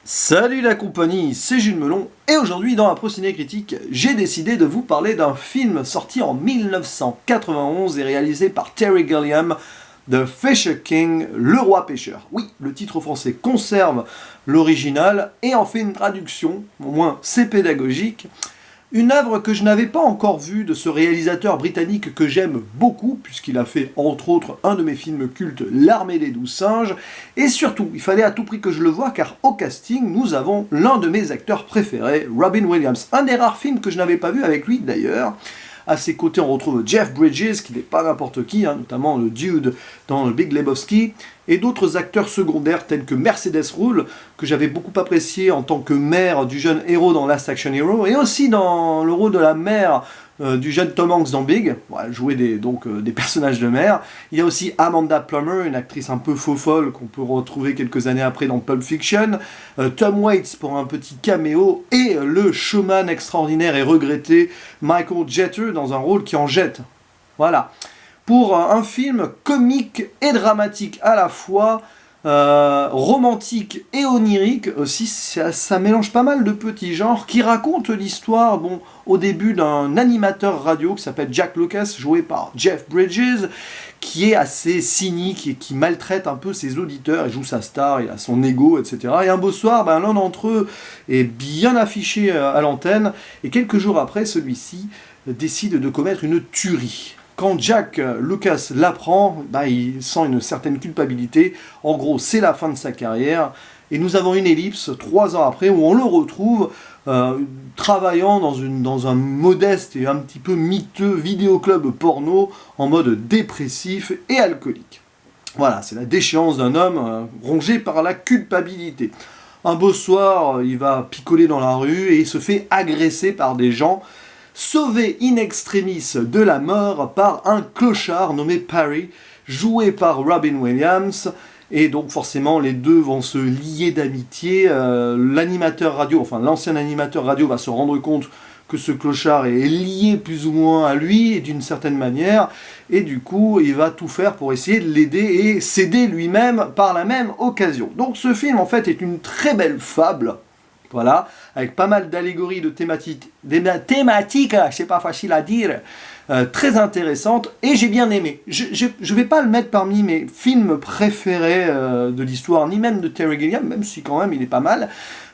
Salut la compagnie, c'est Jules Melon, et aujourd'hui dans la Pro Ciné Critique, j'ai décidé de vous parler d'un film sorti en 1991 et réalisé par Terry Gilliam, The Fisher King, le roi pêcheur. Oui, le titre français conserve l'original et en fait une traduction, au moins c'est pédagogique. Une œuvre que je n'avais pas encore vue de ce réalisateur britannique que j'aime beaucoup, puisqu'il a fait entre autres un de mes films cultes, L'Armée des 12 singes, et surtout, il fallait à tout prix que je le voie, car au casting, nous avons l'un de mes acteurs préférés, Robin Williams. Un des rares films que je n'avais pas vu avec lui d'ailleurs. À ses côtés, on retrouve Jeff Bridges, qui n'est pas n'importe qui, notamment le Dude dans le Big Lebowski, et d'autres acteurs secondaires tels que Mercedes Ruehl, que j'avais beaucoup apprécié en tant que mère du jeune héros dans Last Action Hero, et aussi dans le rôle de la mère du jeune Tom Hanks dans Big, voilà, jouer des personnages de mère. Il y a aussi Amanda Plummer, une actrice un peu faux-folle qu'on peut retrouver quelques années après dans Pulp Fiction, Tom Waits pour un petit caméo, et le showman extraordinaire et regretté Michael Jeter dans un rôle qui en jette. Voilà. Pour un film comique et dramatique à la fois, romantique et onirique aussi, ça mélange pas mal de petits genres, qui raconte l'histoire, au début d'un animateur radio qui s'appelle Jack Lucas, joué par Jeff Bridges, qui est assez cynique et qui maltraite un peu ses auditeurs, il joue sa star, il a son ego, etc. Et un beau soir, l'un d'entre eux est bien affiché à l'antenne, et quelques jours après, celui-ci décide de commettre une tuerie. Quand Jack Lucas l'apprend, il sent une certaine culpabilité. En gros, c'est la fin de sa carrière. Et nous avons une ellipse 3 ans après où on le retrouve travaillant dans un modeste et un petit peu miteux vidéoclub porno en mode dépressif et alcoolique. Voilà, c'est la déchéance d'un homme rongé par la culpabilité. Un beau soir, il va picoler dans la rue et il se fait agresser par des gens, sauvé in extremis de la mort par un clochard nommé Parry, joué par Robin Williams, et donc forcément les deux vont se lier d'amitié. L'animateur radio, enfin l'ancien animateur radio va se rendre compte que ce clochard est lié plus ou moins à lui d'une certaine manière, et du coup il va tout faire pour essayer de l'aider et s'aider lui-même par la même occasion. Donc ce film en fait est une très belle fable. Voilà, avec pas mal d'allégories, de thématiques, c'est pas facile à dire, très intéressantes, et j'ai bien aimé. Je vais pas le mettre parmi mes films préférés de l'histoire, ni même de Terry Gilliam, même si quand même il est pas mal,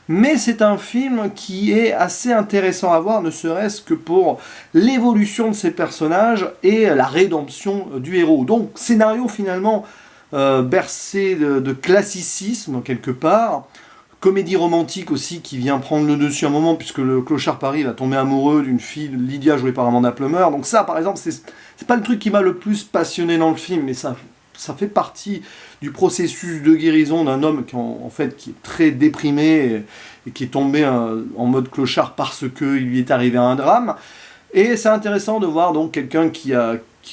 mais c'est un film qui est assez intéressant à voir, ne serait-ce que pour l'évolution de ses personnages et la rédemption du héros. Donc, scénario finalement bercé de classicisme, quelque part. Comédie romantique aussi qui vient prendre le dessus un moment, puisque le clochard Paris va tomber amoureux d'une fille, Lydia, jouée par Amanda Plummer. Donc ça, par exemple, c'est pas le truc qui m'a le plus passionné dans le film, mais ça fait partie du processus de guérison d'un homme qui est très déprimé et qui est tombé en mode clochard parce qu'il lui est arrivé un drame. Et c'est intéressant de voir donc quelqu'un qui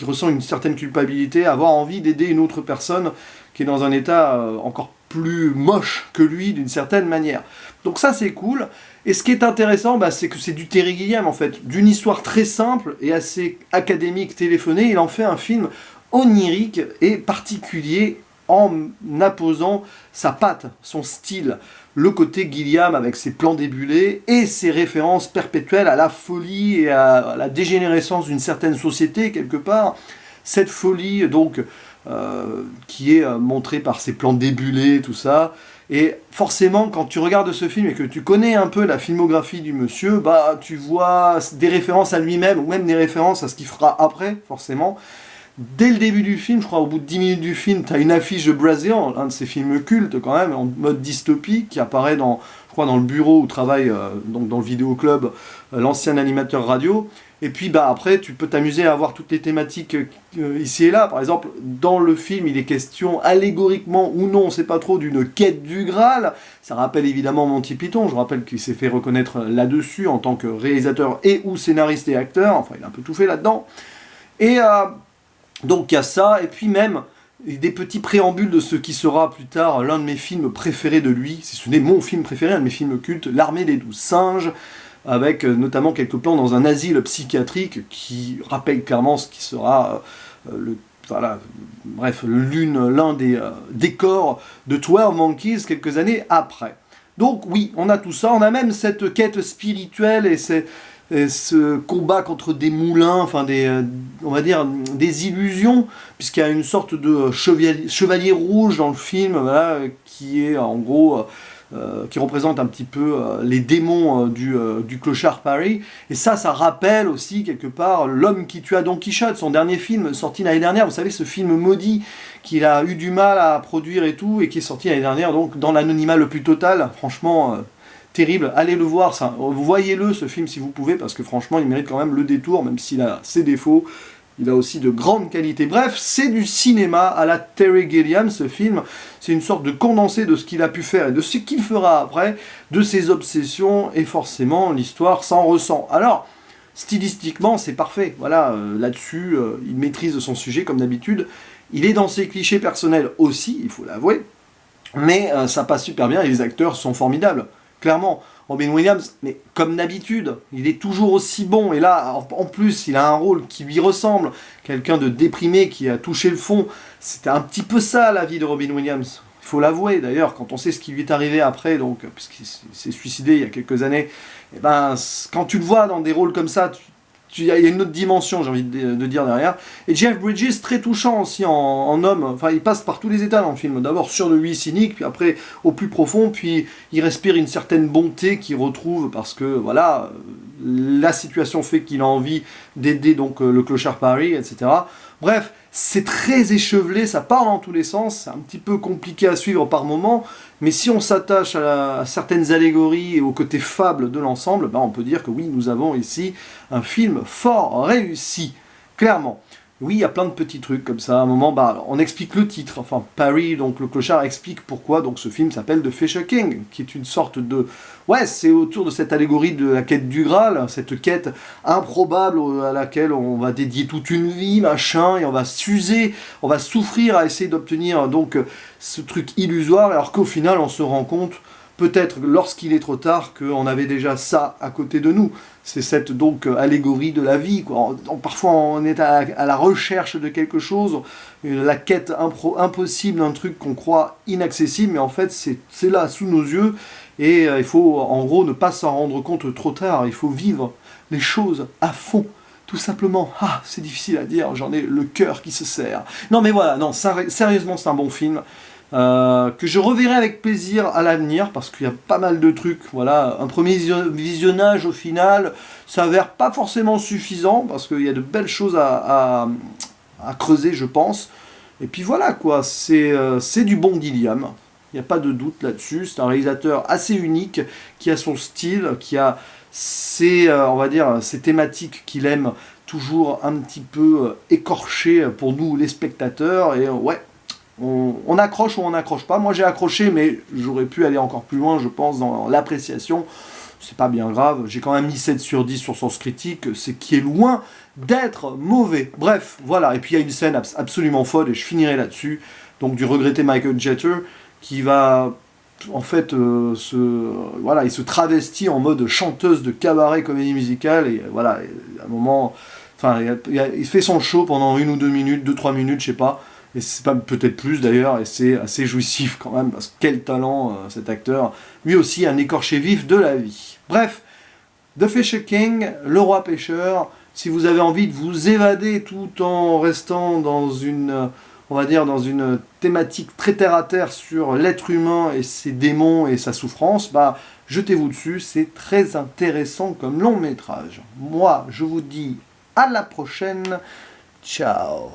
ressent une certaine culpabilité, avoir envie d'aider une autre personne qui est dans un état encore plus moche que lui d'une certaine manière. Donc ça c'est cool, et ce qui est intéressant c'est que c'est du Terry Gilliam en fait, d'une histoire très simple et assez académique téléphonée, il en fait un film onirique et particulier en apposant sa patte, son style, le côté Gilliam avec ses plans débulés et ses références perpétuelles à la folie et à la dégénérescence d'une certaine société quelque part. Cette folie donc qui est montrée par ses plans débulés, tout ça. Et forcément, quand tu regardes ce film et que tu connais un peu la filmographie du monsieur, tu vois des références à lui-même, ou même des références à ce qu'il fera après, forcément. Dès le début du film, je crois au bout de 10 minutes du film, tu as une affiche de Brazil, un de ces films cultes quand même, en mode dystopie, qui apparaît dans le bureau où travaille, donc dans le vidéoclub, l'ancien animateur radio. Et puis après, tu peux t'amuser à voir toutes les thématiques ici et là. Par exemple, dans le film, il est question, allégoriquement ou non, on ne sait pas trop, d'une quête du Graal. Ça rappelle évidemment Monty Python. Je rappelle qu'il s'est fait reconnaître là-dessus en tant que réalisateur et ou scénariste et acteur. Enfin, il a un peu tout fait là-dedans. Et donc il y a ça, et puis même des petits préambules de ce qui sera plus tard l'un de mes films préférés de lui, si ce n'est mon film préféré, un de mes films cultes, L'Armée des 12 singes, avec notamment quelques plans dans un asile psychiatrique qui rappelle clairement ce qui sera l'un des décors de 12 Monkeys quelques années après. Donc oui, on a tout ça, on a même cette quête spirituelle et ce combat contre des moulins, enfin on va dire des illusions, puisqu'il y a une sorte de chevalier rouge dans le film, voilà, qui est en gros... qui représente un petit peu les démons du clochard Paris. Et ça rappelle aussi quelque part L'homme qui tua Don Quichotte, son dernier film sorti l'année dernière. Vous savez, ce film maudit qu'il a eu du mal à produire et tout, et qui est sorti l'année dernière, donc dans l'anonymat le plus total. Franchement, terrible. Allez le voir, voyez-le ce film si vous pouvez, parce que franchement, il mérite quand même le détour, même s'il a ses défauts. Il a aussi de grandes qualités. Bref, c'est du cinéma à la Terry Gilliam, ce film. C'est une sorte de condensé de ce qu'il a pu faire et de ce qu'il fera après, de ses obsessions, et forcément, l'histoire s'en ressent. Alors, stylistiquement, c'est parfait. Voilà, là-dessus, il maîtrise son sujet, comme d'habitude. Il est dans ses clichés personnels aussi, il faut l'avouer. Mais ça passe super bien et les acteurs sont formidables. Clairement, Robin Williams, mais comme d'habitude, il est toujours aussi bon. Et là, en plus, il a un rôle qui lui ressemble. Quelqu'un de déprimé qui a touché le fond. C'était un petit peu ça, la vie de Robin Williams. Il faut l'avouer, d'ailleurs, quand on sait ce qui lui est arrivé après, donc, puisqu'il s'est suicidé il y a quelques années, et ben, quand tu le vois dans des rôles comme ça, il y a une autre dimension, j'ai envie de dire derrière. Et Jeff Bridges, très touchant aussi en homme. Enfin, il passe par tous les états dans le film. D'abord sûr de lui, cynique, puis après au plus profond, puis il respire une certaine bonté qu'il retrouve parce que, voilà, la situation fait qu'il a envie d'aider donc le clochard Paris, etc. Bref, c'est très échevelé, ça part dans tous les sens, c'est un petit peu compliqué à suivre par moments, mais si on s'attache à certaines allégories et au côté fable de l'ensemble, ben on peut dire que oui, nous avons ici un film fort réussi, clairement. Oui, il y a plein de petits trucs comme ça, à un moment, bah, on explique le titre, enfin, Paris, donc le clochard, explique pourquoi donc ce film s'appelle The Fisher King, qui est une sorte de... Ouais, c'est autour de cette allégorie de la quête du Graal, cette quête improbable à laquelle on va dédier toute une vie, machin, et on va s'user, on va souffrir à essayer d'obtenir donc ce truc illusoire, alors qu'au final, on se rend compte, peut-être lorsqu'il est trop tard, qu'on avait déjà ça à côté de nous. C'est cette donc allégorie de la vie, quoi. Parfois on est à la recherche de quelque chose, la quête impossible d'un truc qu'on croit inaccessible, mais en fait c'est là sous nos yeux, et il faut en gros ne pas s'en rendre compte trop tard, il faut vivre les choses à fond. Tout simplement, c'est difficile à dire, j'en ai le cœur qui se serre. Non mais voilà, non, sérieusement c'est un bon film. Que je reverrai avec plaisir à l'avenir, parce qu'il y a pas mal de trucs, voilà, un premier visionnage au final s'avère pas forcément suffisant, parce qu'il y a de belles choses à creuser, je pense, et puis voilà quoi, c'est du bon Gilliam, il n'y a pas de doute là-dessus, c'est un réalisateur assez unique, qui a son style, qui a on va dire, ces thématiques qu'il aime toujours un petit peu écorchées pour nous les spectateurs, et ouais, on accroche ou on n'accroche pas. Moi j'ai accroché, mais j'aurais pu aller encore plus loin, je pense, dans l'appréciation. C'est pas bien grave, j'ai quand même mis 7 sur 10 sur Sens Critique, c'est qui est loin d'être mauvais. Bref, voilà, et puis il y a une scène absolument folle, et je finirai là-dessus, donc du regretté Michael Jeter, qui va, en fait, voilà, il se travestit en mode chanteuse de cabaret comédie musicale, et voilà, à un moment, enfin, il fait son show pendant 1 ou 2 minutes, 2-3 minutes, je sais pas, et c'est pas peut-être plus d'ailleurs, et c'est assez jouissif quand même, parce que quel talent cet acteur, lui aussi un écorché vif de la vie. Bref, The Fisher King, le roi pêcheur, si vous avez envie de vous évader tout en restant dans une, on va dire, dans une thématique très terre à terre sur l'être humain et ses démons et sa souffrance, bah jetez-vous dessus, c'est très intéressant comme long métrage. Moi, je vous dis à la prochaine, ciao.